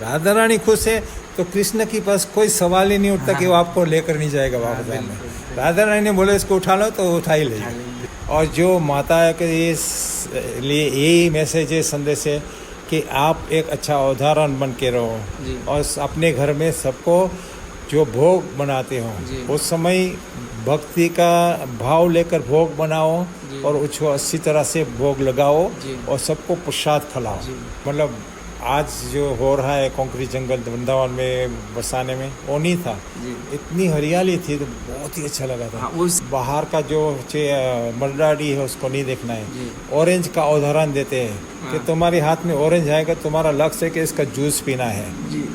राधा रानी खुश है तो कृष्ण के पास कोई सवाल ही नहीं उठता कि वो आपको लेकर नहीं जाएगा वापस में। राधा रानी ने बोले इसको उठा लो तो उठा ही ले। और जो माता के लिए यही मैसेज है, संदेश है कि आप एक अच्छा उदाहरण बन के रहो और अपने घर में सबको जो भोग बनाते हो उस समय भक्ति का भाव लेकर भोग बनाओ और उसको अच्छी तरह से भोग लगाओ और सबको प्रसाद खिलाओ। मतलब आज जो हो रहा है कंकरी जंगल वृंदावन में बरसाने में वो नहीं था, इतनी हरियाली थी तो बहुत ही अच्छा लगा था। उस बाहर का जो मर्डाडी है उसको नहीं देखना है, ऑरेंज का उदाहरण देते हैं कि तुम्हारे हाथ में ऑरेंज आएगा, तुम्हारा लक्ष्य है कि इसका जूस पीना है,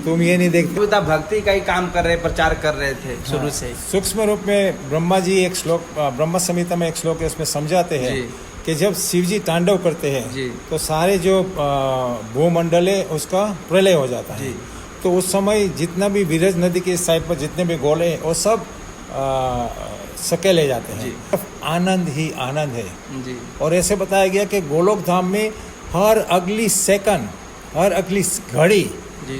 तुम ये नहीं देखते। भक्ति का ही काम कर रहे, प्रचार कर रहे थे शुरू से। सूक्ष्म रूप में ब्रह्मा जी एक श्लोक, ब्रह्म संहिता में एक श्लोक है, उसमें समझाते हैं कि जब शिव जी तांडव करते हैं तो सारे जो भूमंडल है उसका प्रलय हो जाता है। तो उस समय जितना भी विरज नदी के साइड पर जितने भी गोले हैं वो सब सकेले जाते हैं। आनंद ही आनंद है। और ऐसे बताया गया कि गोलोक धाम में हर अगली सेकंड, हर अगली घड़ी,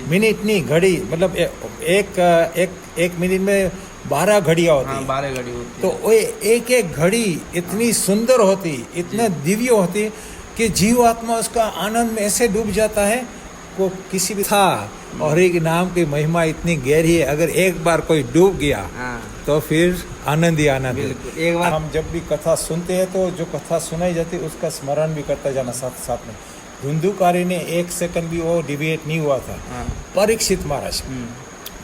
मिनट नहीं घड़ी, मतलब एक मिनट में 12 घड़ियाँ होती हैं। 12 घड़ी होती। तो वो एक एक घड़ी इतनी सुंदर होती, इतना दिव्य होती कि जीव आत्मा उसका आनंद में ऐसे डूब जाता है को किसी भी था। और एक नाम की महिमा इतनी गहरी है, अगर एक बार कोई डूब गया तो फिर आनंद ही आनंद है। एक बार हम जब भी कथा सुनते हैं तो जो कथा सुनाई जाती है उसका स्मरण भी करता जाना साथ साथ में। धुंधुकारी ने एक सेकंड भी वो डिविएट नहीं हुआ था।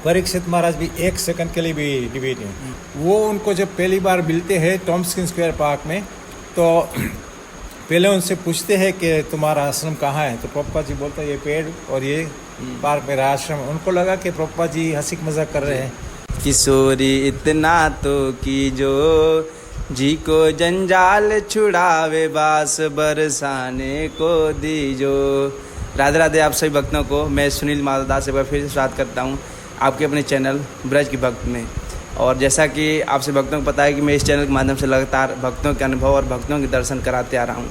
परीक्षित महाराज भी एक सेकंड के लिए भी डिबेट नहीं। वो उनको जब पहली बार मिलते हैं टॉम्स्किन स्क्वायर पार्क में तो पहले उनसे पूछते हैं कि तुम्हारा आश्रम कहाँ है, तो प्रभुपाद जी बोलते हैं ये पेड़ और ये पार्क मेरा आश्रम है। उनको लगा कि प्रभुपाद जी हंसी मजाक कर रहे हैं। किशोरी इतना तो की जो जी को जंजाल छुड़ावे, बास बरसाने को दीजो। राधे राधे आप सभी भक्तों को मैं सुनील माधवदास एक बार फिर से स्वागत करता हूँ आपके अपने चैनल ब्रज की भक्त में। और जैसा कि आपसे भक्तों को पता है कि मैं इस चैनल के माध्यम से लगातार भक्तों के अनुभव और भक्तों के दर्शन कराते आ रहा हूँ।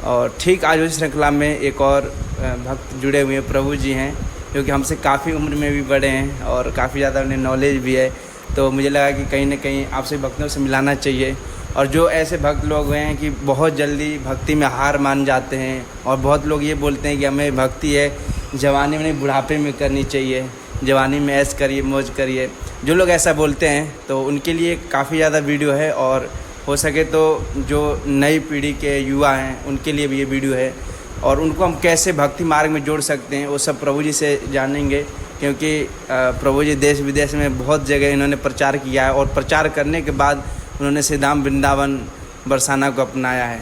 और ठीक आज उस श्रृंखला में एक और भक्त जुड़े हुए हैं, प्रभु जी हैं, जो कि हमसे काफ़ी उम्र में भी बड़े हैं और काफ़ी ज़्यादा उन्हें नॉलेज भी है। तो मुझे लगा कि कहीं ना कहीं आपसे भक्तों से मिलाना चाहिए। और जो ऐसे भक्त लोग हैं कि बहुत जल्दी भक्ति में हार मान जाते हैं और बहुत लोग ये बोलते हैं कि हमें भक्ति है जवानी में नहीं बुढ़ापे में करनी चाहिए, जवानी में ऐश करिए मौज करिए। जो लोग ऐसा बोलते हैं तो उनके लिए काफ़ी ज़्यादा वीडियो है और हो सके तो जो नई पीढ़ी के युवा हैं उनके लिए भी ये वीडियो है। और उनको हम कैसे भक्ति मार्ग में जोड़ सकते हैं वो सब प्रभु जी से जानेंगे, क्योंकि प्रभु जी देश विदेश में बहुत जगह इन्होंने प्रचार किया है और प्रचार करने के बाद उन्होंने श्रीधाम वृंदावन बरसाना को अपनाया है।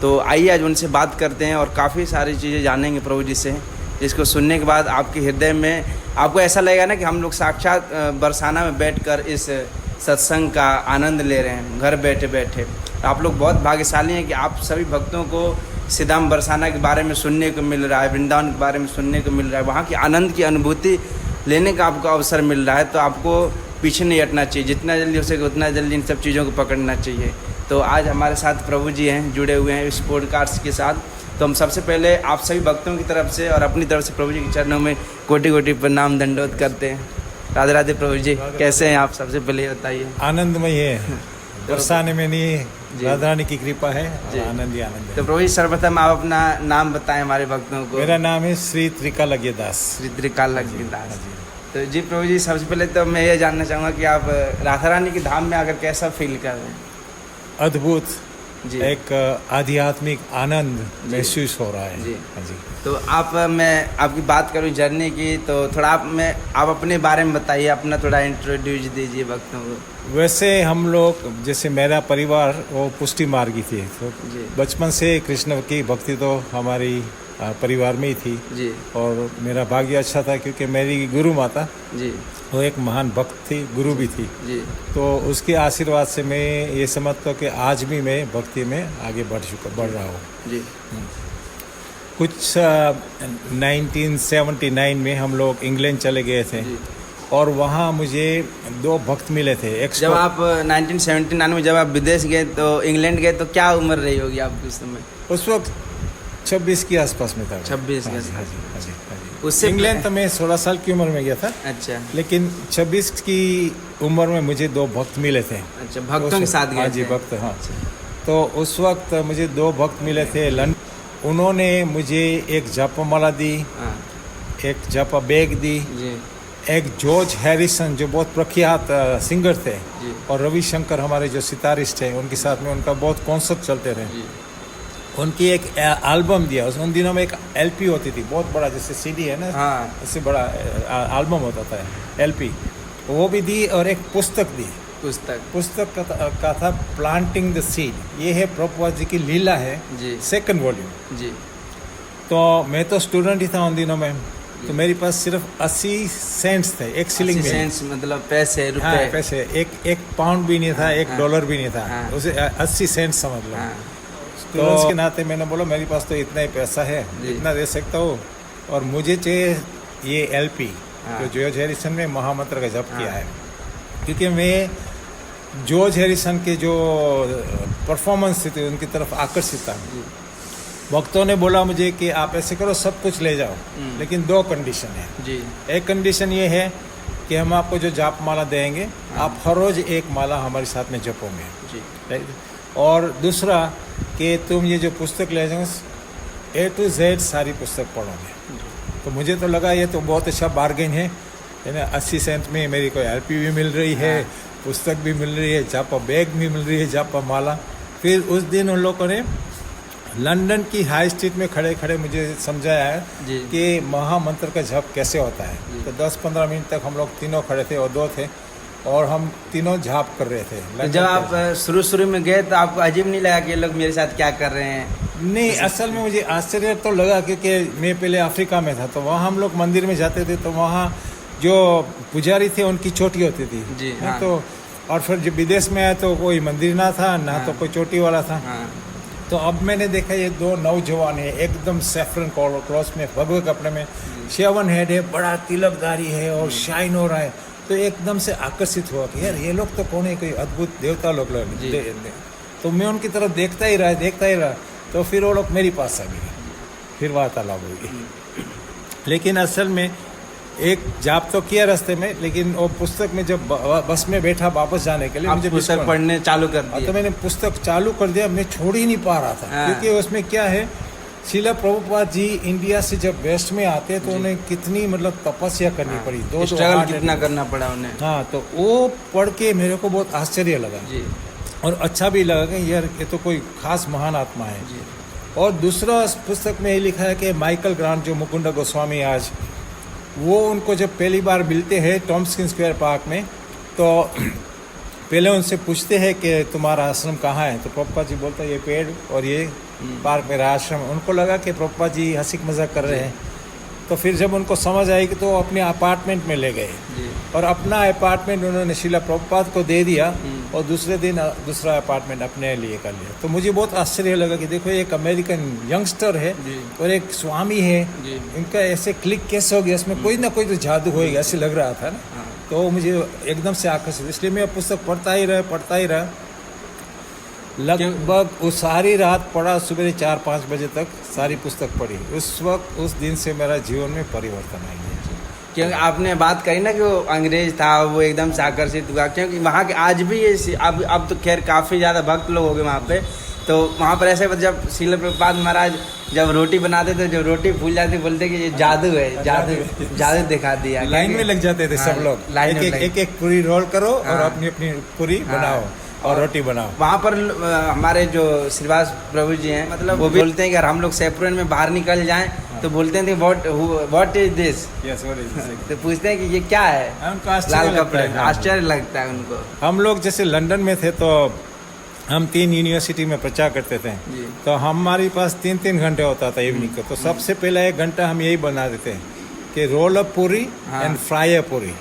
तो आइए आज उनसे बात करते हैं और काफ़ी सारी चीज़ें जानेंगे प्रभु जी से, जिसको सुनने के बाद आपके हृदय में आपको ऐसा लगेगा ना कि हम लोग साक्षात बरसाना में बैठकर इस सत्संग का आनंद ले रहे हैं घर बैठे बैठे। आप लोग बहुत भाग्यशाली हैं कि आप सभी भक्तों को श्रीधाम बरसाना के बारे में सुनने को मिल रहा है, वृंदावन के बारे में सुनने को मिल रहा है, वहाँ की आनंद की अनुभूति लेने का आपको अवसर मिल रहा है। तो आपको पीछे नहीं हटना चाहिए, जितना जल्दी हो सके उतना जल्दी इन सब चीज़ों को पकड़ना चाहिए। तो आज हमारे साथ प्रभु जी हैं, जुड़े हुए हैं इस पॉडकास्ट के साथ। तो हम सबसे पहले आप सभी भक्तों की तरफ से और अपनी तरफ से प्रभु जी के चरणों में कोटि कोटि प्रणाम दंडोत करते हैं। राधे राधे प्रभु जी, कैसे हैं आप? सबसे पहले बताइए। आनंदमय है, बरसाने में नहीं राधा रानी की कृपा है, आनंद ही आनंद है। तो प्रभु जी सर्वप्रथम आप अपना नाम बताएं हमारे भक्तों को। मेरा नाम है श्री त्रिकालज्ञ दास। श्री त्रिकालज्ञ दास। तो जी प्रभु जी सबसे पहले तो मैं ये जानना चाहूँगा कि आप राधा रानी की धाम में आकर कैसा फील कर रहे हैं? अद्भुत जी, एक आध्यात्मिक आनंद महसूस हो रहा है जी। हाँ जी। तो आप मैं आपकी बात करूँ जर्नी की, तो थोड़ा आप अपने बारे में बताइए, अपना थोड़ा इंट्रोड्यूस दीजिए भक्तों को। वैसे हम लोग, जैसे मेरा परिवार वो पुष्टि मार्गी थी, तो बचपन से कृष्ण की भक्ति तो हमारी परिवार में ही थी जी। और मेरा भाग्य अच्छा था क्योंकि मेरी गुरु माता जी वो एक महान भक्त थी, गुरु भी थी जी। तो उसके आशीर्वाद से मैं ये समझता हूँ कि आज भी मैं भक्ति में आगे बढ़ रहा हूँ जी। कुछ 1979 में हम लोग इंग्लैंड चले गए थे और वहाँ मुझे 2 भक्त मिले थे। एक जब आप 1979 में जब आप विदेश गए तो इंग्लैंड गए तो क्या उम्र रही होगी आपकी उस समय? उस वक्त 26 के आसपास में था। 26 के आसपास। हाँ जी। उससे इंग्लैंड तो मैं 16 साल की उम्र में गया था, अच्छा लेकिन 26 की उम्र में मुझे 2 भक्त मिले थे। अच्छा, भक्तों के साथ गए हाँ जी, थे। भक्त, हाँ। तो उस वक्त मुझे 2 भक्त मिले थे लंदन। उन्होंने मुझे एक जापामाला दी, हाँ एक जापा बैग दी, जी एक जॉर्ज हैरिसन जो बहुत प्रख्यात सिंगर थे, जी और रविशंकर हमारे जो सितारिस्ट हैं, उनके साथ में उनका बहुत कॉन्सर्ट चलते रहे। जी उनकी एक एल्बम दिया। उन दिनों में एक एलपी होती थी, बहुत बड़ा, जैसे सीडी है ना, हाँ इससे बड़ा एल्बम होता था, एलपी, वो भी दी, और एक पुस्तक दी। पुस्तक का था प्लांटिंग द सीड। ये है प्रभुपाद जी की लीला है, जी 2nd वॉल्यूम जी तो मैं तो स्टूडेंट ही था उन दिनों में, तो मेरे पास सिर्फ 80 सेंट्स थे, 1 शिलिंग में। सेंट्स मतलब पैसे, रुपए। हाँ, पैसे, एक पाउंड भी नहीं था, हाँ, 1 डॉलर भी नहीं था, हाँ, उसे 80 सेंट्स समझ लो। हाँ, तो उसके नाते मैंने बोला मेरे पास तो इतना ही पैसा है, इतना दे सकता हूँ, और मुझे चाहिए ये एलपी हाँ, जो जॉर्ज हैरिसन ने महामंत्र का जप किया हाँ, है, क्योंकि मैं जॉर्ज हैरिसन के जो परफॉर्मेंस थी उनकी तरफ आकर्षित था। भक्तों ने बोला मुझे कि आप ऐसे करो, सब कुछ ले जाओ, लेकिन 2 कंडीशन है। जी एक कंडीशन ये है कि हम आपको जो जाप माला देंगे, आप हर रोज 1 माला हमारे साथ में जपोगे, जी राइट? और दूसरा कि तुम ये जो पुस्तक ले जाओगे, A to Z सारी पुस्तक पढ़ोगे। तो मुझे तो लगा ये तो बहुत अच्छा बार्गेन है ना, 80 सेंट में मेरी को एलपी भी मिल रही है, पुस्तक भी मिल रही है, जापा बैग भी मिल रही है, जापा माला। फिर उस दिन उन लोगों ने लंदन की हाई स्ट्रीट में खड़े खड़े मुझे समझाया है जी कि महामंत्र का जप कैसे होता है। तो 10-15 मिनट तक हम लोग तीनों खड़े थे, और 2 थे, और हम तीनों जाप कर रहे थे। तो जब आप शुरू में गए तो आपको अजीब नहीं लगा कि ये लोग मेरे साथ क्या कर रहे हैं? नहीं, असल में मुझे आश्चर्य तो लगा, क्योंकि मैं पहले अफ्रीका में था, तो वहाँ हम लोग मंदिर में जाते थे, तो वहाँ जो पुजारी थे उनकी चोटी होती थी जी, हाँ। हाँ। तो और फिर जब विदेश में आया तो कोई मंदिर ना था ना, हाँ। तो कोई चोटी वाला था। हाँ तो अब मैंने देखा ये 2 नौजवान है, एकदम सैफरन क्लॉथ में, भगवे कपड़े में, शेवन हेड है, बड़ा तिलकदारी है, और शाइन हो रहा है। तो एकदम से आकर्षित हुआ कि यार ये लोग तो कौन है, कोई अद्भुत देवता लोग तो मैं उनकी तरफ देखता ही रहा। तो फिर वो लोग मेरे पास आ गए, फिर वार्तालाप हुई। लेकिन असल में एक जाप तो किया रास्ते में, लेकिन वो पुस्तक में जब बस में बैठा वापस जाने के लिए, मुझे पुस्तक पढ़ने चालू कर दिया। तो मैंने पुस्तक चालू कर दिया, मैं छोड़ ही नहीं पा रहा था। क्योंकि उसमें क्या है, श्रील प्रभुपाद जी इंडिया से जब वेस्ट में आते हैं तो उन्हें कितनी मतलब तपस्या करनी पड़ी, 2 स्ट्रगल कितना करना पड़ा उन्हें। हाँ, तो वो पढ़ के मेरे को बहुत आश्चर्य लगा जी और अच्छा भी लगा कि यार ये तो कोई खास महान आत्मा है जी। और दूसरा पुस्तक में ये लिखा है कि माइकल ग्रांट जो मुकुंद गोस्वामी आज, वो उनको जब पहली बार मिलते हैं टॉम्स्किन स्क्वायर पार्क में, तो पहले उनसे पूछते हैं कि तुम्हारा आश्रम कहाँ है। तो प्रभुपाद जी बोलते हैं ये पेड़ और ये पार्क मेरा आश्रम है। उनको लगा कि प्रभुपाद जी हंसी मजाक कर रहे हैं। तो फिर जब उनको समझ आई कि तो अपने अपार्टमेंट में ले गए और अपना अपार्टमेंट उन्होंने श्रील प्रभुपाद को दे दिया और दूसरे दिन दूसरा अपार्टमेंट अपने लिए कर लिया। तो मुझे बहुत आश्चर्य लगा कि देखो एक अमेरिकन यंगस्टर है और एक स्वामी है, इनका ऐसे क्लिक कैसे हो गया, इसमें कोई ना कोई तो जादू होएगा ऐसे लग रहा था ना। तो मुझे एकदम से आकर्षित, इसलिए मैं पुस्तक पढ़ता ही रहा लगभग वो सारी रात पढ़ा, सुबह 4-5 बजे तक सारी पुस्तक पढ़ी। उस वक्त उस दिन से मेरा जीवन में परिवर्तन आ गया। क्योंकि आपने बात कही ना कि वो अंग्रेज था, वो एकदम से आकर्षित हुआ, क्योंकि वहाँ के आज भी ये अब तो खैर काफ़ी ज़्यादा भक्त लोग हो गए वहाँ पे। तो वहाँ पर ऐसे जब श्रील प्रभुपाद महाराज जब रोटी बनाते थे, जब रोटी फूल जाती बोलते कि ये जादू है, जादू दिखा दिया। लाइन में लग जाते थे सब लोग, एक पूरी रोल करो और अपनी अपनी पूरी बनाओ और रोटी बनाओ। वहाँ पर हमारे जो श्रीवास प्रभु जी हैं, मतलब वो भी बोलते हैं कि अगर हम लोग सेपरेट में बाहर निकल जाएं तो बोलते हैं व्हाट इज दिस, तो पूछते हैं कि ये क्या है, लाल कपड़े, आश्चर्य लगता है उनको। हम लोग जैसे लंदन में थे तो हम 3 यूनिवर्सिटी में प्रचार करते थे, तो हमारे पास 3-3 घंटे होता था इवनिंग को। तो सबसे पहला 1 घंटा हम यही बना देते हैं कि रोल अप पूरी एंड फ्राई अप पूरी।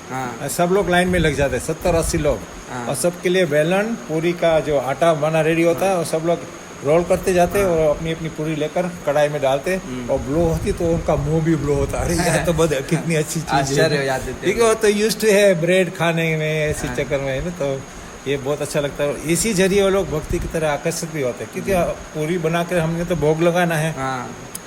सब लोग लाइन में लग जाते हैं, 70-80 लोग, और सबके लिए बेलन पूरी का जो आटा बना रेडी होता है और सब लोग रोल करते जाते और अपनी अपनी पूरी लेकर कढ़ाई में डालते और ब्लो होती तो उनका मुंह भी ब्लो होता। अरे यार तो बहुत कितनी अच्छी चीज है, ठीक है। वो तो यूज्ड टू है ब्रेड खाने में ऐसी चक्कर में ना, तो ये बहुत अच्छा लगता है। और इसी जरिए वो लोग भक्ति की तरह आकर्षित भी होते हैं, क्योंकि पूरी बना कर हमने तो भोग लगाना है,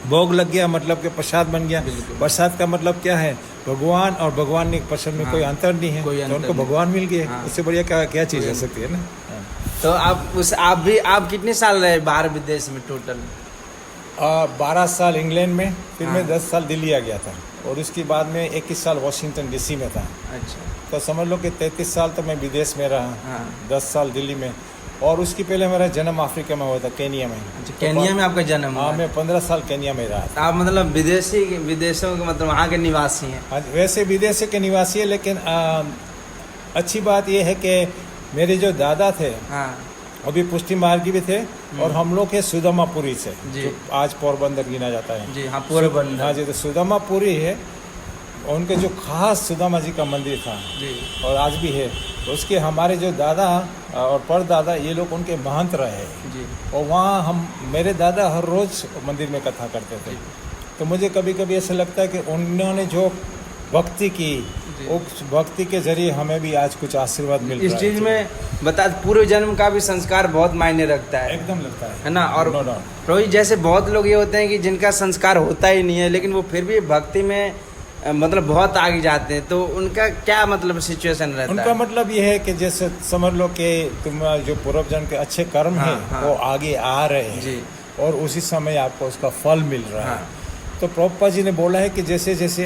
भोग लग गया मतलब कि प्रसाद बन गया। बिल्कुल। प्रसाद का मतलब क्या है, भगवान और भगवान के प्रसाद में हाँ, कोई अंतर नहीं है, कोई तो अंतर उनको नहीं। भगवान मिल गए। हाँ। उससे बढ़िया क्या क्या चीज़ कोई हो सकती है ना। हाँ। तो आप कितने साल रहे बाहर विदेश में टोटल? 12 साल इंग्लैंड में, फिर हाँ। मैं 10 साल दिल्ली आ गया था, और उसके बाद में 21 साल वॉशिंगटन डीसी में था। अच्छा। तो समझ लो कि 33 साल तो मैं विदेश में रहा, हाँ। 10 साल दिल्ली में, और उसके पहले मेरा जन्म अफ्रीका में हुआ था, केनिया में। अच्छा, केनिया में आपका जन्म हुआ? हाँ, मैं 15 साल केनिया में रहा था। आप मतलब विदेशों के मतलब वहाँ के निवासी हैं? हाँ, वैसे विदेश के निवासी है, लेकिन अच्छी बात यह है कि मेरे जो दादा थे हाँ अभी पुष्टि मार्गी भी थे, और हम लोग है सुदामापुरी से, जी। जो आज पोरबंदर गिना जाता है। जी हाँ, पोरबंदर। हाँ जी, तो सुदामापुरी है, उनके जो खास सुदामा जी का मंदिर था, जी। और आज भी है। तो उसके हमारे जो दादा और परदादा, ये लोग उनके महंत रहे हैं, जी। और वहाँ मेरे दादा हर रोज़ मंदिर में कथा करते थे। तो मुझे कभी कभी ऐसा लगता है कि उन्होंने जो भक्ति की, जी। उस भक्ति के जरिए हमें भी आज कुछ आशीर्वाद मिल इस रहा चीज है। में बता, पूर्व जन्म का भी संस्कार बहुत मायने रखता है एकदम लगता है ना। और No doubt। रोहित जैसे बहुत लोग ये होते हैं कि जिनका संस्कार होता ही नहीं है, लेकिन वो फिर भी भक्ति में मतलब बहुत आगे जाते हैं, तो उनका क्या मतलब सिचुएशन रहता उनका है? मतलब ये है कि जैसे समझ लो कि तुम जो पूर्व जन्म के अच्छे कर्म हाँ, हैं, हाँ। वो आगे आ रहे हैं, जी। और उसी समय आपको उसका फल मिल रहा हाँ। है। तो प्रभुपाद जी ने बोला है कि जैसे जैसे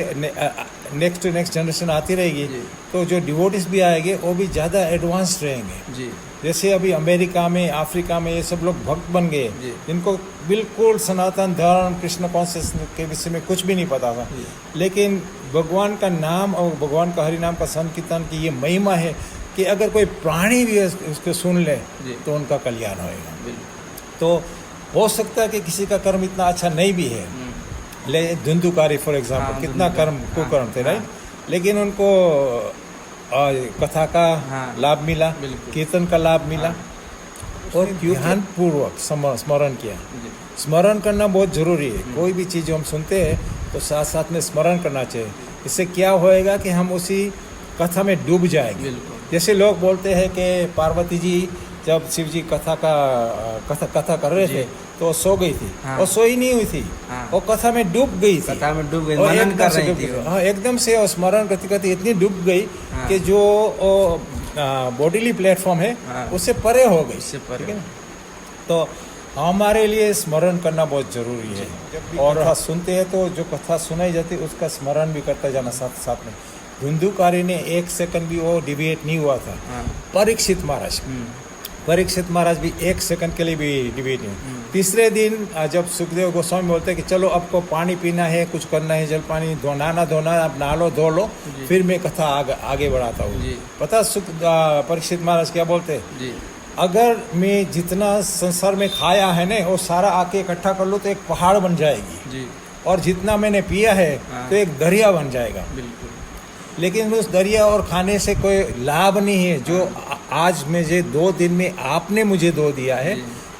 नेक्स्ट टू नेक्स्ट जनरेशन आती रहेगी, जी। तो जो डिवोटिस भी आएंगे वो भी ज़्यादा एडवांस रहेंगे। जी। जैसे अभी अमेरिका में, अफ्रीका में ये सब लोग भक्त बन गए, जी। जिनको बिल्कुल सनातन धर्म, कृष्ण कॉन्शियसनेस के विषय में कुछ भी नहीं पता था, जी। लेकिन भगवान का नाम और भगवान का हरि नाम का संकीर्तन की ये महिमा है कि अगर कोई प्राणी भी उसको सुन ले जी। तो उनका कल्याण होएगा। बिल्कुल। तो हो सकता है कि किसी का कर्म इतना अच्छा नहीं भी है, ले धुंधुकारी फॉर एग्जाम्पल, हाँ, कितना धुंधुकारी, कर्म कुकर्म थे, हाँ, राइट, लेकिन उनको कथा का हाँ, लाभ मिला, बिल्कुल। कीर्तन का लाभ मिला, और ध्यान पूर्वक स्मरण किया। जी। स्मरण करना बहुत जरूरी है। कोई भी चीज़ जो हम सुनते हैं तो साथ साथ में स्मरण करना चाहिए। इससे क्या होएगा कि हम उसी कथा में डूब जाएंगे। बिल्कुल। जैसे लोग बोलते हैं कि पार्वती जी जब शिव जी कथा कर रहे थे तो सो गई थी, हाँ। वो सोई नहीं हुई थी, हाँ। वो कथा में डूब गई थी, कथा में डूब गई, और मनन एकदम कर से रही डूब थी गई। वो। हाँ, एकदम से वो स्मरण करते करते इतनी डूब गई हाँ। कि जो बॉडीली प्लेटफॉर्म है हाँ। उससे परे हो गई। उससे परे। ठीक है ना? तो हमारे लिए स्मरण करना बहुत जरूरी है, और कथा सुनते हैं तो जो कथा सुनाई जाती है उसका स्मरण भी करता जाना साथ साथ में। धुंधुकारी ने 1 सेकंड भी वो डिबेट नहीं हुआ था। हाँ। परीक्षित महाराज भी 1 सेकंड के लिए भी डिबेट नहीं। तीसरे दिन जब सुखदेव गोस्वामी बोलते हैं कि चलो अब को पानी पीना है, कुछ करना है, जल पानी नहाना धोना, अब नहा लो धो लो, फिर मैं कथा आगे बढ़ाता हूँ। जी। पता परीक्षित महाराज क्या बोलते हैं? जी। अगर मैं जितना संसार में खाया है ना वो सारा आके इकट्ठा कर लो तो एक पहाड़ बन जाएगी, जी। और जितना मैंने पिया है हाँ। तो एक दरिया बन जाएगा। बिल्कुल। लेकिन उस दरिया और खाने से कोई लाभ नहीं है। जो आज मुझे 2 दिन में आपने मुझे दो दिया है,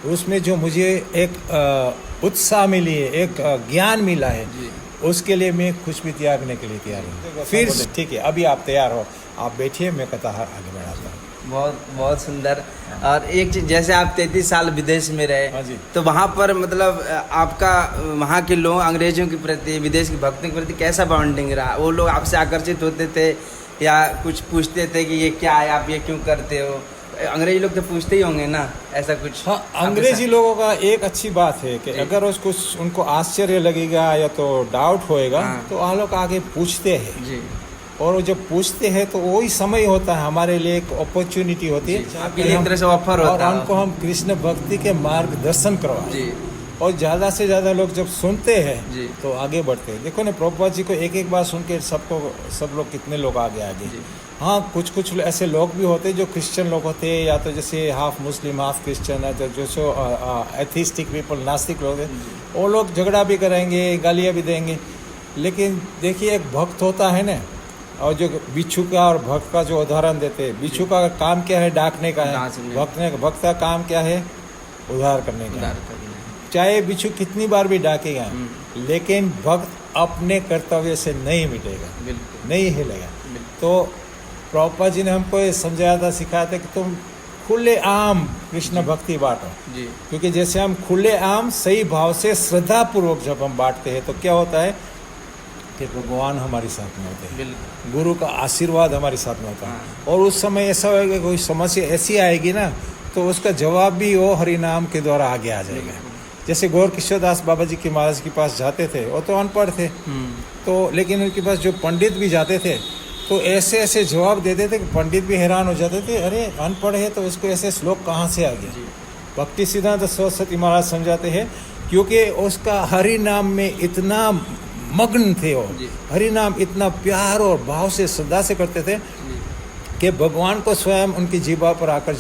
उसमें जो मुझे एक उत्साह मिली है, एक ज्ञान मिला है, जी। उसके लिए मैं कुछ भी त्यागने के लिए तैयार हूँ। फिर ठीक है, अभी आप तैयार हो, आप बैठिए, मैं कथा आगे बढ़ाता हूँ। बहुत बहुत सुंदर। और एक चीज, जैसे आप 33 साल विदेश में रहे, हाँ जी। तो वहाँ पर मतलब आपका वहाँ के लोग अंग्रेजों के प्रति, विदेश की भक्ति के प्रति कैसा बॉन्डिंग रहा? वो लोग आपसे आकर्षित होते थे या कुछ पूछते थे कि ये क्या है, आप ये क्यों करते हो? अंग्रेजी लोग तो पूछते ही होंगे ना, ऐसा कुछ? हाँ, अंग्रेजी लोगों का एक अच्छी बात है कि अगर उसको उनको आश्चर्य लगेगा या तो डाउट होएगा, हाँ। तो वो लोग आगे पूछते हैं, जी। और वो जब पूछते हैं तो वही समय होता है हमारे लिए, एक अपॉर्चुनिटी होती है जी, आपके लिए एक तरह से ऑफर और होता है। उनको हम कृष्ण भक्ति के मार्गदर्शन करवाएं। जी। और ज़्यादा से ज़्यादा लोग जब सुनते हैं जी। तो आगे बढ़ते हैं। देखो ना, प्रभुपाद जी को एक बार सुन के सब लोग कितने लोग आगे जी। हाँ, कुछ ऐसे लोग भी होते हैं जो क्रिश्चियन लोग होते हैं, या तो जैसे हाफ मुस्लिम हाफ क्रिश्चियन है, जो एथिस्टिक पीपल, नास्तिक लोग हैं, वो लोग झगड़ा भी करेंगे, गालियाँ भी देंगे। लेकिन देखिए, एक भक्त होता है ना, और जो बिच्छू का और भक्त का जो उदाहरण देते हैं, बिच्छू का काम क्या है? डाकने का है। भक्त का काम क्या है? उद्धार करने का। चाहे बिच्छू कितनी बार भी डाकेगा, लेकिन भक्त अपने कर्तव्य से नहीं मिटेगा, बिल्कुल नहीं हिलेगा। तो प्रभुपाद जी ने हमको ये समझाया था, सिखाया था कि तुम खुले आम कृष्ण भक्ति बांटो। जी क्योंकि जैसे हम खुले आम सही भाव से श्रद्धा पूर्वक जब हम बांटते हैं तो क्या होता है कि भगवान हमारे साथ में होते हैं, बिल्कुल। गुरु का आशीर्वाद हमारे साथ में होता है। और उस समय ऐसा होगा, कोई समस्या ऐसी आएगी ना तो उसका जवाब भी वो हरि नाम के द्वारा आगे आ जाएगा। जैसे गौर किशोर दास बाबा जी के महाराज के पास जाते थे, वो तो अनपढ़ थे, तो लेकिन उनके पास जो पंडित भी जाते थे तो ऐसे ऐसे जवाब देते थे कि पंडित भी हैरान हो जाते थे, अरे अनपढ़ है तो इसको ऐसे श्लोक कहाँ से आ गया। भक्ति सिद्धांत सरस्वती महाराज समझाते हैं क्योंकि उसका हरि नाम में इतना मग्न थे, वो हरि नाम इतना प्यार और भाव से श्रद्धा से करते थे कि भगवान को स्वयं उनकी जीवा पर आकर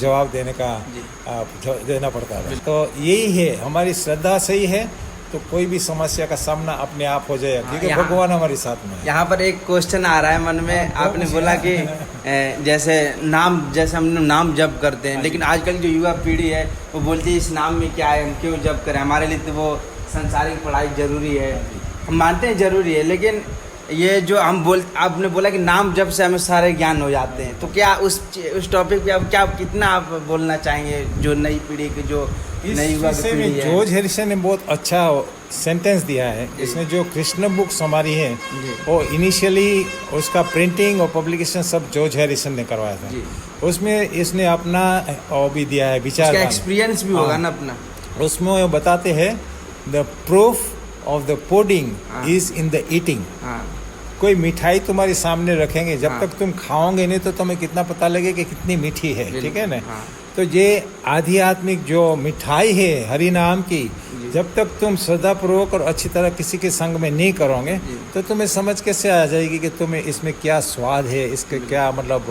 जवाब देना पड़ता है। तो यही है, हमारी श्रद्धा सही है तो कोई भी समस्या का सामना अपने आप हो जाएगा, क्योंकि भगवान हमारे साथ में है। यहाँ पर एक क्वेश्चन आ रहा है मन में, आपने बोला कि जैसे हम नाम जप करते हैं, लेकिन आजकल जो युवा पीढ़ी है वो बोलती है इस नाम में क्या है, हम क्यों जप करें, हमारे लिए तो वो संसारिक पढ़ाई जरूरी है। हम मानते हैं जरूरी है, लेकिन ये जो आपने बोला कि नाम जप से हमें सारे ज्ञान हो जाते हैं, तो क्या उस टॉपिक पे आप कितना आप बोलना चाहेंगे जो नई पीढ़ी की, जो नई युवा विषय पीढ़ी में है? जॉर्ज हैरिसन ने बहुत अच्छा सेंटेंस दिया है। इसने जो कृष्ण बुक्स हमारी है वो इनिशियली उसका प्रिंटिंग और पब्लिकेशन सब जॉर्ज हैरिसन ने करवाया था। उसमें इसने अपना वो भी दिया है विचार, एक्सपीरियंस भी होगा ना अपना। उसमें वो बताते हैं the proof of the pudding is in the eating. कोई मिठाई तुम्हारे सामने रखेंगे, जब तक तुम खाओगे नहीं तो तुम्हें कितना पता लगे कि कितनी मीठी है, ठीक है ना। तो ये आध्यात्मिक जो मिठाई है हरि नाम की, जब तक तुम श्रद्धापूर्वक और अच्छी तरह किसी के संग में नहीं करोगे तो तुम्हें समझ कैसे आ जाएगी कि तुम्हें इसमें क्या स्वाद है, इसके क्या मतलब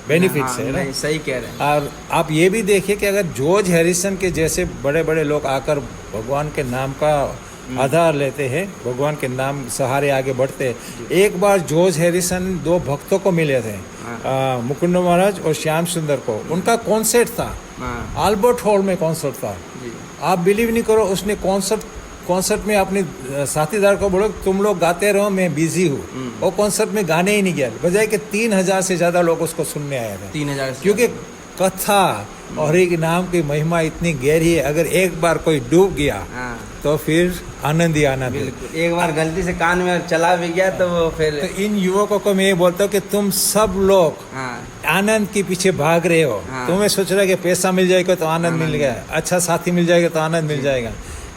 बेनिफिट्स है ना। सही कह रहे हैं। और आप ये भी देखिए कि अगर जॉर्ज हैरिसन के जैसे बड़े बड़े लोग आकर भगवान के नाम का आधार लेते हैं, भगवान के नाम सहारे आगे बढ़ते हैं। एक बार जॉर्ज हैरिसन 2 भक्तों को मिले थे, मुकुंद महाराज और श्याम सुंदर को। उनका कॉन्सर्ट था, अल्बर्ट हॉल में कॉन्सर्ट था। आप बिलीव नहीं करो, उसने कॉन्सर्ट में अपने साथीदार को बोलो तुम लोग गाते रहो, मैं बिजी हूँ। वो कॉन्सर्ट में गाने ही नहीं गया, बजाय कि 3000 से ज्यादा लोग उसको सुनने आए थे। 3000, क्योंकि कथा और एक नाम की महिमा इतनी गहरी है, अगर एक बार कोई डूब गया तो फिर आनंद ही आनंद है। एक बार गलती से कान में चला भी गया तो वो फिर। तो इन युवकों को मैं ये बोलता हूँ कि तुम सब लोग आनंद के पीछे भाग रहे हो। तुम्हें सोच रहे कि पैसा मिल जाएगा तो आनंद मिल गया, अच्छा साथी मिल जाएगा तो आनंद मिल जाएगा,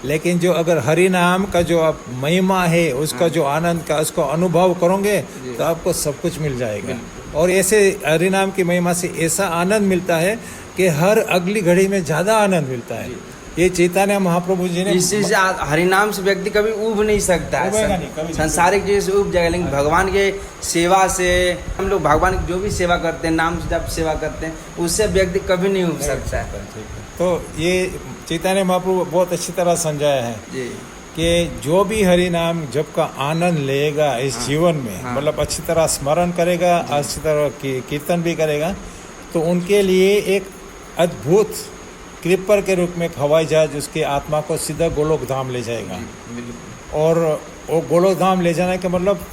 लेकिन जो अगर हरि नाम का जो आप महिमा है उसका जो आनंद का उसको अनुभव करोगे तो आपको सब कुछ मिल जाएगा। और ऐसे हरि नाम की महिमा से ऐसा आनंद मिलता है कि हर अगली घड़ी में ज्यादा आनंद मिलता है। ये चैतन्य महाप्रभु जी ने इसी से हरिनाम से व्यक्ति कभी उब नहीं सकता है, संसारिक चीज से उब जाएगा, लेकिन भगवान के सेवा से हम लोग भगवान की जो भी सेवा करते हैं, नाम से जब सेवा करते हैं, उससे व्यक्ति कभी नहीं उब सकता है। तो ये चैतन्य महाप्रभु बहुत अच्छी तरह समझाया है कि जो भी हरि नाम जप का आनंद लेगा इस जीवन में, मतलब अच्छी तरह स्मरण करेगा, अच्छी तरह कीर्तन भी करेगा, तो उनके लिए एक अद्भुत कृपर के रूप में एक हवाई जहाज उसकी आत्मा को सीधा गोलोक धाम ले जाएगा। और वो गोलोक धाम ले जाने का मतलब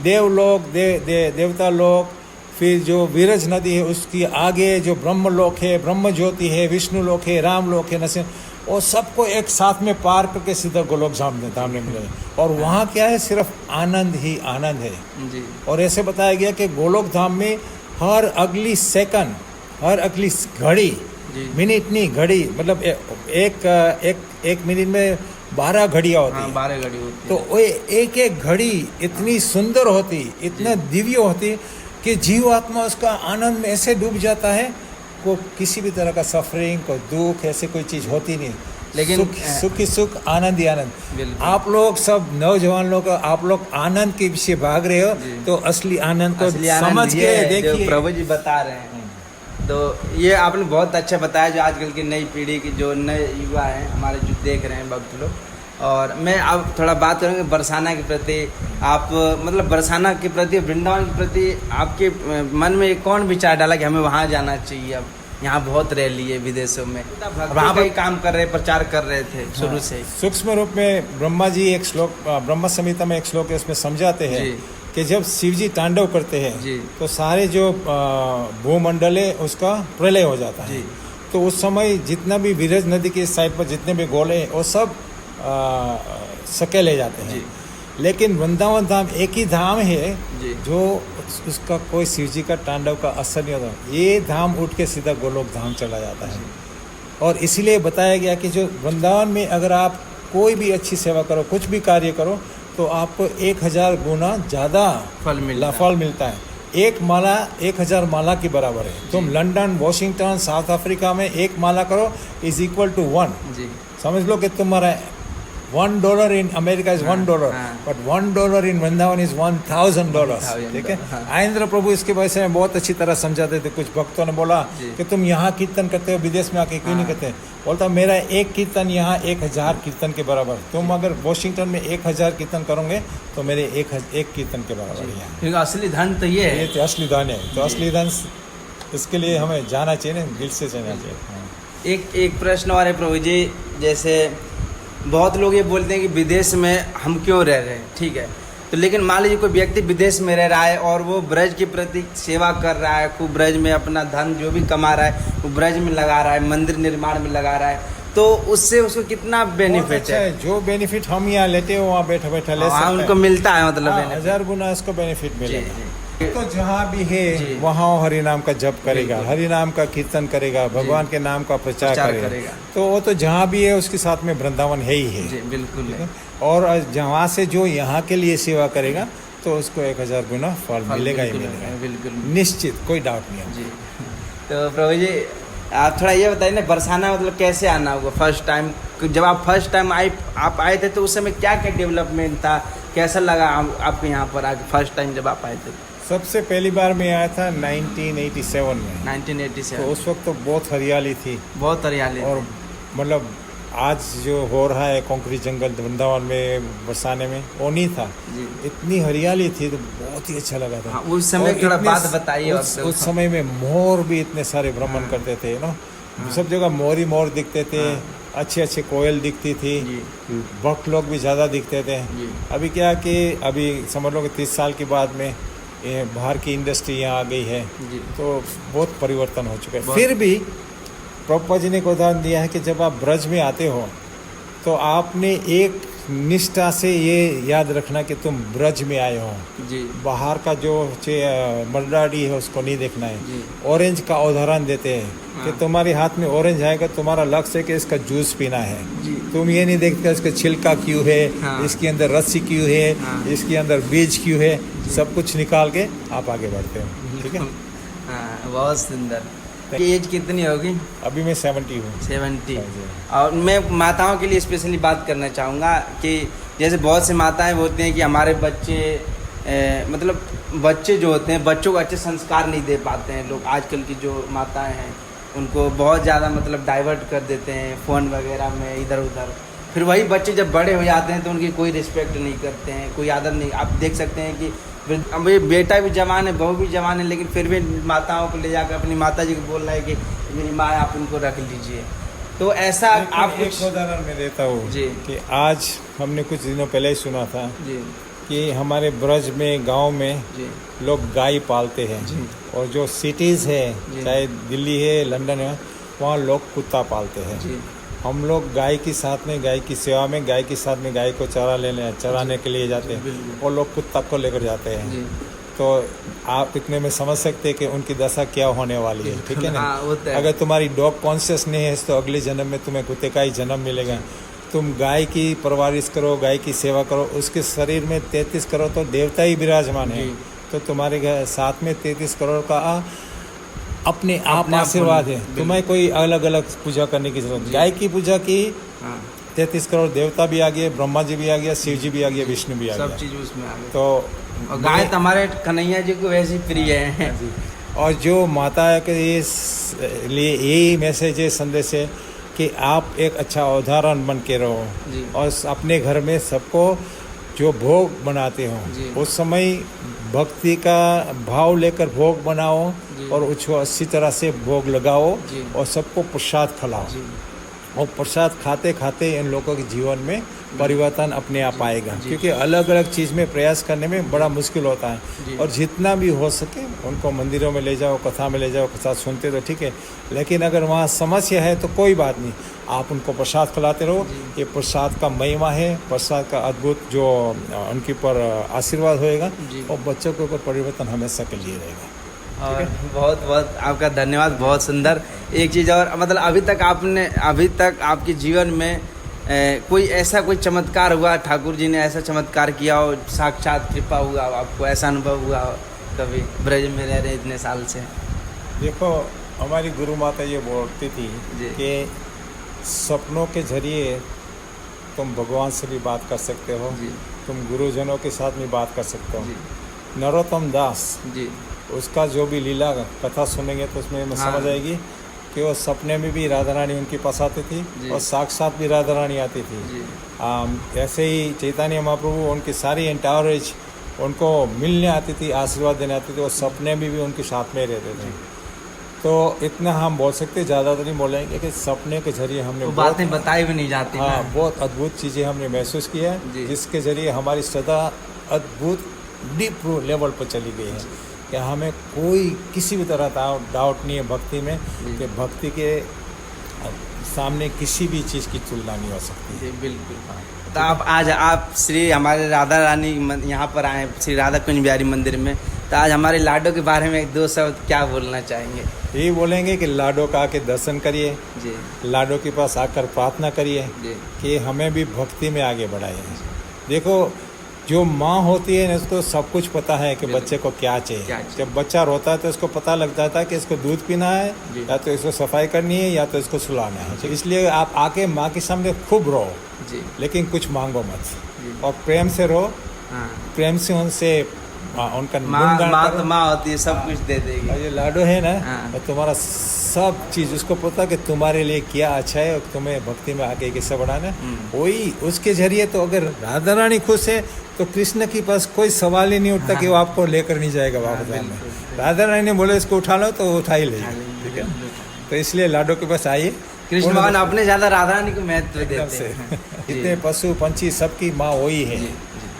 देवलोक, देवता लोक, फिर जो वीरज नदी है उसकी आगे जो ब्रह्म लोक है, ब्रह्म ज्योति है, विष्णु लोक है, राम लोक है, नरसिंह, और सबको एक साथ में पार करके सीधा गोलोक धाम में मिले। और वहाँ क्या है, सिर्फ आनंद ही आनंद है। और ऐसे बताया गया कि गोलोक धाम में हर अगली सेकंड, हर अगली घड़ी, मिनट नहीं घड़ी, मतलब एक मिनट में 12 घड़ियाँ होती हैं। 12 घड़ी होती। तो वो एक एक घड़ी इतनी सुंदर होती, इतना दिव्य होती कि जीवात्मा उसका आनंद में ऐसे डूब जाता है, को किसी भी तरह का सफरिंग, कोई दुख, ऐसे कोई चीज होती नहीं, लेकिन सुख ही सुख, आनंद ही आनंद। आप लोग सब नौजवान लोग, आप लोग आनंद के पीछे भाग रहे हो, तो असली आनंद को समझ के देखिए, प्रभु जी बता रहे हैं। तो ये आपने बहुत अच्छा बताया, जो आजकल की नई पीढ़ी की जो नए युवा हैं हमारे, जो देख रहे हैं भक्त लोग। और मैं अब थोड़ा बात करूँगी बरसाना के प्रति। आप मतलब बरसाना के प्रति, वृंदावन के प्रति आपके मन में कौन विचार डाला कि हमें वहाँ जाना चाहिए? अब यहाँ बहुत रैली है विदेशों में, वहाँ पर काम कर रहे, प्रचार कर रहे थे शुरू से। सूक्ष्म रूप में ब्रह्मा जी एक श्लोक, ब्रह्म संहिता में एक श्लोक है, उसमें समझाते हैं कि जब शिव जी तांडव करते हैं जी। तो सारे जो भूमंडल है उसका प्रलय हो जाता है। जी। तो उस समय जितना भी विरज नदी के साइड पर जितने भी गोले हैं वो सब सकेले जाते हैं। जी। लेकिन वृंदावन धाम एक ही धाम है जी। जो उसका कोई शिव जी का तांडव का असर नहीं होता। ये धाम उठ के सीधा गोलोक धाम चला जाता है। और इसीलिए बताया गया कि जो वृंदावन में अगर आप कोई भी अच्छी सेवा करो, कुछ भी कार्य करो, तो आपको 1000 गुना ज़्यादा फल मिलता है। एक माला 1000 माला के बराबर है। तुम लंदन, वॉशिंगटन, साउथ अफ्रीका में एक माला करो इज इक्वल टू 1। जी। समझ लो कि तुम्हारा $1 in America is $1, but $1 in Vrindavan is $1000। ठीक है। आयेंद्र प्रभु इसके वजह से बहुत अच्छी तरह समझाते थे। कुछ भक्तों ने बोला कि तुम यहाँ कीर्तन करते हो, विदेश में आके क्यों नहीं करते? बोलता मेरा एक कीर्तन यहाँ 1000 कीर्तन के बराबर। तुम अगर वॉशिंगटन में 1000 कीर्तन करोगे तो मेरे एक कीर्तन के बराबर है। क्योंकि असली धन तो ये है। तो असली धन है। तो असली धन इसके लिए हमें जाना चाहिए ना, दिल से जाना चाहिए। एक प्रश्न और है प्रभु जी, जैसे बहुत लोग ये बोलते हैं कि विदेश में हम क्यों रह रहे हैं, ठीक है, तो लेकिन मान लीजिए कोई व्यक्ति विदेश में रह रहा है और वो ब्रज के प्रति सेवा कर रहा है, खूब ब्रज में अपना धन जो भी कमा रहा है वो ब्रज में लगा रहा है, मंदिर निर्माण में लगा रहा है, तो उससे उसको कितना बेनिफिट है? जो बेनिफिट हम यहाँ लेते हो वहाँ बैठा बैठा ले सकते हैं। उनको मिलता है, मतलब 1000 गुना इसको बेनिफिट मिलेगा। तो जहाँ भी है वहाँ हरि नाम का जप करेगा, हरि नाम का कीर्तन करेगा, भगवान के नाम का प्रचार करेगा। तो वो तो जहाँ भी है उसके साथ में वृंदावन है ही है। जी, बिल्कुल है। और जहाँ से जो यहाँ के लिए सेवा करेगा तो उसको 1000 गुना फल मिलेगा ही मिलेगा, बिल्कुल निश्चित, कोई डाउट नहीं है जी। तो प्रभु जी आप थोड़ा ये बताइए ना, बरसाना मतलब कैसे आना होगा फर्स्ट टाइम? जब आप फर्स्ट टाइम आप आए थे तो उस समय क्या क्या डेवलपमेंट था, कैसा लगा आपको यहाँ पर आके फर्स्ट टाइम जब आप आए थे? सबसे पहली बार मैं आया था 1987 में। 1987। तो उस वक्त तो बहुत हरियाली थी, बहुत हरियाली। और मतलब आज जो हो रहा है कंक्रीट जंगल वृंदावन में बरसाने में वो नहीं था जी। इतनी हरियाली थी तो बहुत ही अच्छा लगा था। उस समय थोड़ा बात बताइए। उस समय में मोर भी इतने सारे भ्रमण करते थे ना, सब जगह मोर ही मोर दिखते थे, अच्छे अच्छे कोयल दिखती थी, बक लोग भी ज़्यादा दिखते थे। अभी क्या कि अभी समझ लो कि 30 साल के बाद में बाहर की इंडस्ट्री यहाँ आ गई है तो बहुत परिवर्तन हो चुका है। फिर भी प्रभुपाद जी ने एक उदाहरण दिया है कि जब आप ब्रज में आते हो तो आपने एक निष्ठा से ये याद रखना कि तुम ब्रज में आए हो जी। बाहर का जो मर्डाडी है उसको नहीं देखना है। ऑरेंज का उदाहरण देते हैं कि तुम्हारे हाथ में ऑरेंज आएगा, तुम्हारा लक्ष्य है कि इसका जूस पीना है। तुम ये नहीं देखते इसका छिलका क्यों है, इसके अंदर रस्सी क्यों है, इसके अंदर बीज क्यों है, सब कुछ निकाल के आप आगे बढ़ते हो। ठीक है। बहुत सुंदर। एज कितनी होगी? अभी मैं 70 हूँ। 70। और मैं माताओं के लिए स्पेशली बात करना चाहूँगा कि जैसे बहुत से माताएं बोलती हैं कि हमारे बच्चे मतलब बच्चे जो होते हैं बच्चों को अच्छे संस्कार नहीं दे पाते हैं लोग। आजकल की जो माताएं हैं उनको बहुत ज़्यादा मतलब डाइवर्ट कर देते हैं फ़ोन वगैरह में इधर उधर। फिर वही बच्चे जब बड़े हो जाते हैं तो उनकी कोई रिस्पेक्ट नहीं करते हैं, कोई आदर नहीं। आप देख सकते हैं कि अब ये बेटा भी जवान है, बहू भी जवान है, लेकिन फिर भी माताओं को ले जाकर अपनी माता जी को बोल रहा है कि मेरी माँ आप उनको रख लीजिए। तो ऐसा आप एक उदाहरण मैं देता हूँ कि आज हमने कुछ दिनों पहले ही सुना था जी कि हमारे ब्रज में गांव में लोग गाय पालते हैं जी। और जो सिटीज़ है चाहे दिल्ली है लंदन है वहाँ लोग कुत्ता पालते हैं जी। हम लोग गाय के साथ में गाय की सेवा में गाय के साथ में गाय को चराने के लिए जाते हैं और लोग कुत्ता को लेकर जाते हैं। तो आप इतने में समझ सकते हैं कि उनकी दशा क्या होने वाली है। ठीक है ना। अगर तुम्हारी डॉग कॉन्शियस नहीं है तो अगले जन्म में तुम्हें कुत्ते का ही जन्म मिलेगा। तुम गाय की परवरिश करो, गाय की सेवा करो, उसके शरीर में 33 करोड़ तो देवता ही विराजमान है। तो तुम्हारे साथ में 33 करोड़ का अपने आप आशीर्वाद है। तुम्हें कोई अलग अलग पूजा करने की जरूरत। गाय की पूजा की 33 करोड़ देवता भी आ गए, ब्रह्मा जी भी आ गया, शिव जी भी आ गया, विष्णु भी आ गया, सब चीज उसमें आ गई। तो गाय हमारे कन्हैया जी को वैसे प्रिय है। और जो माता के लिए यही मैसेज है, संदेश है कि आप एक अच्छा उदाहरण बन के रहो और अपने घर में सबको जो भोग बनाते हो उस समय भक्ति का भाव लेकर भोग बनाओ और उसको अच्छी तरह से भोग लगाओ और सबको प्रसाद खिलाओ। और प्रसाद खाते खाते इन लोगों के जीवन में परिवर्तन अपने आप आएगा, क्योंकि अलग अलग चीज़ में प्रयास करने में बड़ा मुश्किल होता है। और जितना भी हो सके उनको मंदिरों में ले जाओ, कथा में ले जाओ, कथा सुनते तो ठीक है, लेकिन अगर वहाँ समस्या है तो कोई बात नहीं, आप उनको प्रसाद खिलाते रहो। ये प्रसाद का महिमा है, प्रसाद का अद्भुत जो उनके ऊपर आशीर्वाद होएगा और बच्चों के ऊपर परिवर्तन हमेशा के लिए रहेगा। और बहुत बहुत आपका धन्यवाद, बहुत सुंदर। एक चीज़ और, मतलब अभी तक आपके जीवन में कोई ऐसा कोई चमत्कार हुआ, ठाकुर जी ने ऐसा चमत्कार किया हो, साक्षात कृपा हुआ हो, आपको ऐसा अनुभव हुआ हो कभी ब्रज में रह रहे इतने साल से? देखो, हमारी गुरु माता ये बोलती थी कि सपनों के जरिए तुम भगवान से भी बात कर सकते हो, तुम गुरुजनों के साथ भी बात कर सकते हो। नरोत्तम दास जी, उसका जो भी लीला कथा सुनेंगे तो उसमें समझ आएगी कि वो सपने में भी राधा रानी उनके पास आती थी और साक्षात भी राधा रानी आती थी। ऐसे ही चैतन्य महाप्रभु उनकी सारी एंटावरेज उनको मिलने आती थी, आशीर्वाद देने आती थी, और सपने में भी उनके साथ में रहते थे। तो इतना हम बोल सकते, ज़्यादा तो नहीं बोलेंगे कि सपने के जरिए हमने बातें बताई भी नहीं जाती। हाँ, बहुत अद्भुत चीज़ें हमने महसूस की है, जिसके जरिए हमारी श्रद्धा अद्भुत डीप लेवल पर चली गई है कि हमें कोई किसी भी तरह का डाउट नहीं है भक्ति में, कि भक्ति के सामने किसी भी चीज़ की तुलना नहीं हो सकती। जी बिल्कुल। तो आप श्री हमारे राधा रानी यहाँ पर आए, श्री राधा कुंज बिहारी मंदिर में, तो आज हमारे लाडो के बारे में एक दो शब्द क्या बोलना चाहेंगे? यही बोलेंगे कि लाडो का आके दर्शन करिए जी, लाडो के पास आकर प्रार्थना करिए कि हमें भी भक्ति में आगे बढ़ाइए। देखो, जो माँ होती है उसको सब कुछ पता है कि बच्चे को क्या चाहिए। जब बच्चा रोता है तो उसको पता लग जाता है कि इसको दूध पीना है, या तो इसको सफाई करनी है, या तो इसको सुलाना है। इसलिए आप आके माँ के सामने खूब रो, लेकिन कुछ मांगो मत, और प्रेम से रो। प्रेम से उनसे उनका माँ होती है, सब कुछ दे देगी। ये लाडो है ना, तुम्हारा सब चीज़ उसको पता कि तुम्हारे लिए क्या अच्छा है और तुम्हें भक्ति में आगे कैसे बढ़ाना है। वही उसके जरिए, तो अगर राधा रानी खुश है तो कृष्ण के पास कोई सवाल ही नहीं उठता कि वो आपको लेकर नहीं जाएगा वापस में। राधा रानी ने बोले इसको उठा लो तो उठा ही लेगा, ठीक है। तो इसलिए लाडो के पास आइए। कृष्ण भगवान अपने ज़्यादा राधा रानी को महत्व देते हैं। इतने पशु पंछी सबकी माँ वही है,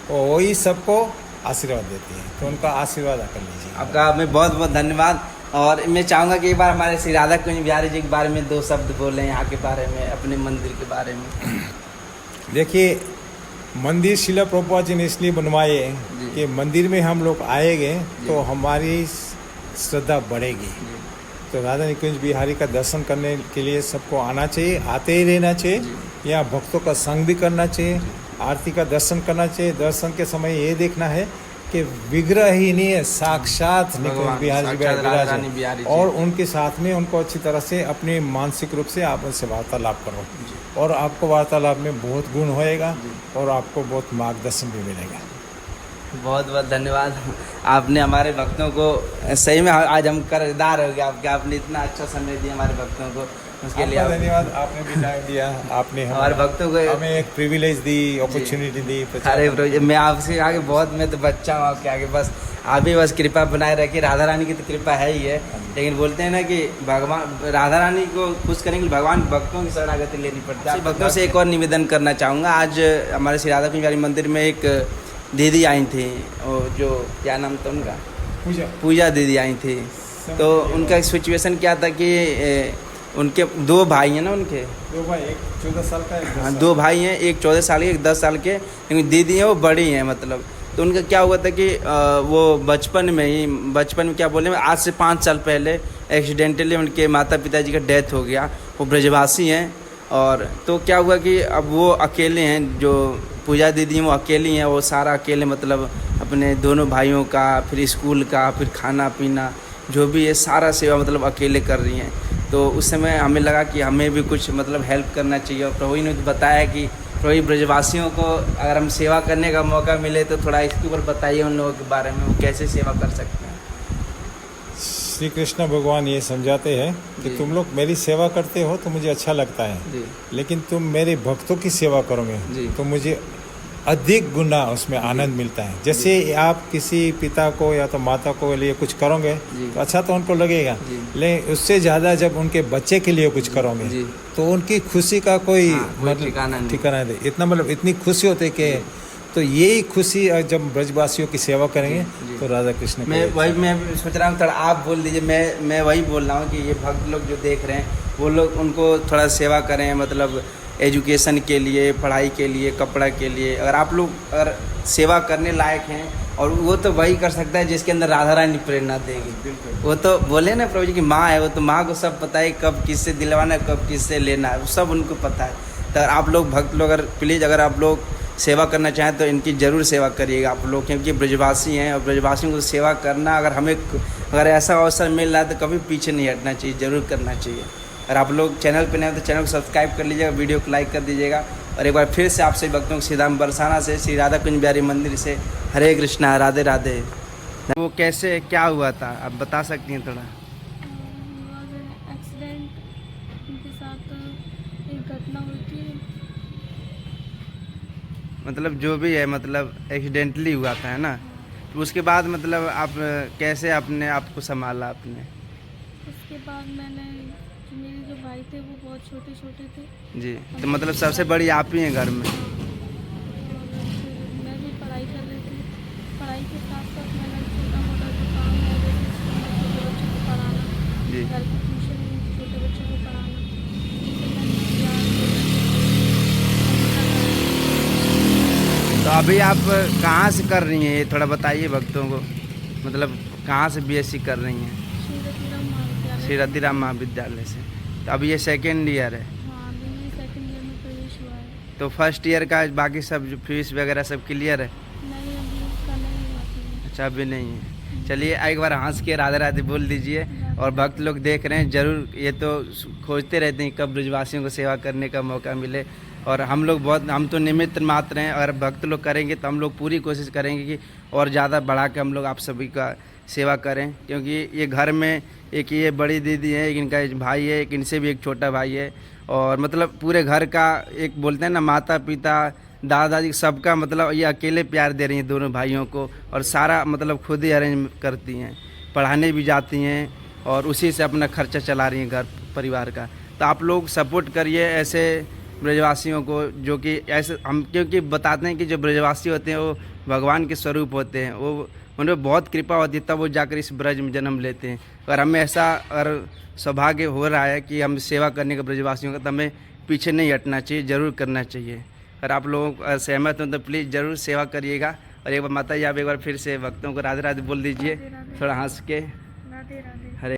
वही सबको आशीर्वाद देती है, तो उनका आशीर्वाद कर लीजिए। आपका मैं बहुत बहुत धन्यवाद। और मैं चाहूँगा कि एक बार हमारे श्री राधा कुंज बिहारी जी के बारे में दो शब्द बोलें, यहाँ के बारे में, अपने मंदिर के बारे में। देखिए, मंदिर शिला प्रभुपाद जी ने इसलिए बनवाए कि मंदिर में हम लोग आएंगे तो हमारी श्रद्धा बढ़ेगी। तो राधा कुंज बिहारी का दर्शन करने के लिए सबको आना चाहिए, आते ही रहना चाहिए। यहाँ भक्तों का संग भी करना चाहिए, आरती का दर्शन करना चाहिए। दर्शन के समय ये देखना है कि विग्रह ही नहीं है, साक्षात निकुंज बिहारी जी, और उनके साथ में उनको अच्छी तरह से अपने मानसिक रूप से आप उनसे वार्तालाप करो, और आपको वार्तालाप में बहुत गुण होएगा और आपको बहुत मार्गदर्शन भी मिलेगा। बहुत बहुत धन्यवाद। आपने हमारे भक्तों को सही में आज हम कर्जदार हो गए आपने इतना अच्छा समय दिया हमारे भक्तों को, उसके लिए धन्यवाद। आपने भी टाइम दिया, आपने हमारे भक्तों को हमें एक प्रिविलेज दी, अपॉर्चुनिटी दी। अरे मैं आपसे आगे बहुत, मैं तो बच्चा हूँ आपके आगे, बस आप ही बस कृपा बनाए रखिए। राधा रानी की तो कृपा है ही है, लेकिन बोलते हैं ना कि भगवान राधा रानी को खुश करने के लिए भगवान भक्तों की शरणागति लेनी पड़ती है। भक्तों से एक और निवेदन करना चाहूँगा। आज हमारे श्री राधा कुंज बिहारी मंदिर में एक दीदी आई थी, और जो क्या नाम था उनका, पूजा दीदी आई थी। तो उनका सिचुएशन क्या था कि उनके दो भाई हैं ना, उनके दो भाई, एक 14 साल का, हाँ, दो भाई हैं, एक 14 साल के, एक 10 साल के, लेकिन दीदी हैं वो बड़ी हैं मतलब। तो उनका क्या हुआ था कि वो बचपन में क्या बोले, आज से 5 साल पहले एक्सीडेंटली उनके माता पिता जी का डेथ हो गया। वो ब्रजवासी हैं, और तो क्या हुआ कि अब वो अकेले हैं, जो पूजा दीदी हैं वो अकेली हैं, वो सारा अकेले मतलब अपने दोनों भाइयों का, फिर स्कूल का, फिर खाना पीना जो भी है सारा सेवा मतलब अकेले कर रही हैं। तो उस समय हमें लगा कि हमें भी कुछ मतलब हेल्प करना चाहिए, और प्रभु ने बताया कि प्रभु ब्रजवासियों को अगर हम सेवा करने का मौका मिले तो थोड़ा इसके ऊपर बताइए उन लोगों के बारे में, वो कैसे सेवा कर सकते हैं। श्री कृष्ण भगवान ये समझाते हैं कि तुम लोग मेरी सेवा करते हो तो मुझे अच्छा लगता है, लेकिन तुम मेरे भक्तों की सेवा करोगे तो मुझे अधिक गुना उसमें आनंद मिलता है। जैसे आप किसी पिता को या तो माता को लिए कुछ करोगे जी। तो अच्छा तो उनको लगेगा, जी। लेकिन उससे ज़्यादा जब उनके बच्चे के लिए कुछ करोगे जी। तो उनकी खुशी का कोई कोई ठिकाना नहीं। ठिकाना नहीं। इतना मतलब इतनी खुशी होती है कि तो यही खुशी जब ब्रजवासियों की सेवा करेंगे जी। तो राधा कृष्ण मैं वही मैं सोच रहा हूँ, थोड़ा आप बोल दीजिए। मैं वही बोल रहा हूँ कि ये भक्त लोग जो देख रहे हैं वो लोग उनको थोड़ा सेवा करें, मतलब एजुकेशन के लिए, पढ़ाई के लिए, कपड़ा के लिए। अगर आप लोग अगर सेवा करने लायक हैं, और वो तो वही कर सकता है जिसके अंदर राधा रानी प्रेरणा देगी। वो तो बोले ना प्रभु जी की माँ है, वो तो माँ को सब पता है कब किससे दिलवाना है, कब किससे लेना है, सब उनको पता है। तो अगर आप लोग भक्त लोग अगर प्लीज़ अगर आप लोग सेवा करना चाहें तो इनकी ज़रूर सेवा करिएगा आप लोग, क्योंकि ब्रजवासी हैं और ब्रजवासियों को सेवा करना अगर ऐसा अवसर मिल रहा है तो कभी पीछे नहीं हटना चाहिए, ज़रूर करना चाहिए। अगर आप लोग चैनल पे नए हैं तो चैनल को सब्सक्राइब कर लीजिएगा, वीडियो को लाइक कर दीजिएगा। और एक बार फिर से आप सभी भक्तों को सीधाम बरसाना से श्री राधा कुंज बिहारी मंदिर से हरे कृष्णा, राधे राधे। वो कैसे क्या हुआ था आप बता सकती हैं थोड़ा? एक्सीडेंट उनके साथ एक घटना हुई थी। मतलब जो भी है, मतलब एक्सीडेंटली हुआ था, है ना? तो उसके बाद मतलब आप कैसे अपने आप को संभाला आपने? उसके बाद मैंने, मेरे जो भाई थे वो बहुत छोटे छोटे थे। जी, तो मतलब सबसे बड़ी आप ही हैं घर में? और फिर मैं भी पढ़ाई कर रही थी। पढ़ाई के साथ साथ मैंने छोटा मोटा जो काम है जैसे छोटे बच्चों को पढ़ाना, जी। घर की ट्यूशन में छोटे बच्चों को पढ़ाना, तो अभी आप कहाँ से कर रही हैं ये थोड़ा बताइए भक्तों को, मतलब कहाँ से बीएससी कर रही हैं? श्री रतिराम महाविद्यालय से। तो अभी ये सेकेंड ईयर है? हाँ, अभी मेरे सेकंड ईयर में प्रवेश हुआ है। तो फर्स्ट ईयर का बाकी सब जो फीस वगैरह सब क्लियर है? नहीं, अभी उसका नहीं हुआ था। अच्छा, अभी नहीं है। चलिए एक बार हंस के राधे राधे बोल दीजिए। और भक्त लोग देख रहे हैं, ज़रूर ये तो खोजते रहते हैं कब ब्रजवासियों को सेवा करने का मौका मिले। और हम तो निमित्त मात्र हैं, अगर भक्त लोग करेंगे तो हम लोग पूरी कोशिश करेंगे कि और ज़्यादा बढ़ा के हम लोग आप सभी का सेवा करें। क्योंकि ये घर में एक ये बड़ी दीदी है, एक इनका एक भाई है, एक इनसे भी एक छोटा भाई है, और मतलब पूरे घर का एक बोलते हैं ना, माता पिता दादा दादी सबका मतलब ये अकेले प्यार दे रही हैं दोनों भाइयों को। और सारा मतलब खुद ही अरेंज करती हैं, पढ़ाने भी जाती हैं और उसी से अपना खर्चा चला रही हैं घर परिवार का। तो आप लोग सपोर्ट करिए ऐसे ब्रजवासियों को, जो कि ऐसे हम क्योंकि बताते हैं कि जो ब्रजवासी होते हैं वो भगवान के स्वरूप होते हैं, वो उन्हें बहुत कृपा होती है तब वो जाकर इस ब्रज में जन्म लेते हैं। और हमें ऐसा अगर सौभाग्य हो रहा है कि हम सेवा करने का ब्रजवासियों का, तो हमें पीछे नहीं हटना चाहिए, ज़रूर करना चाहिए। अगर आप लोग सहमत हो तो प्लीज़ ज़रूर सेवा करिएगा। और एक बार माता जी आप एक बार फिर से भक्तों को राधे राधे बोल दीजिए, थोड़ा हंस के। राधे राधे। हरे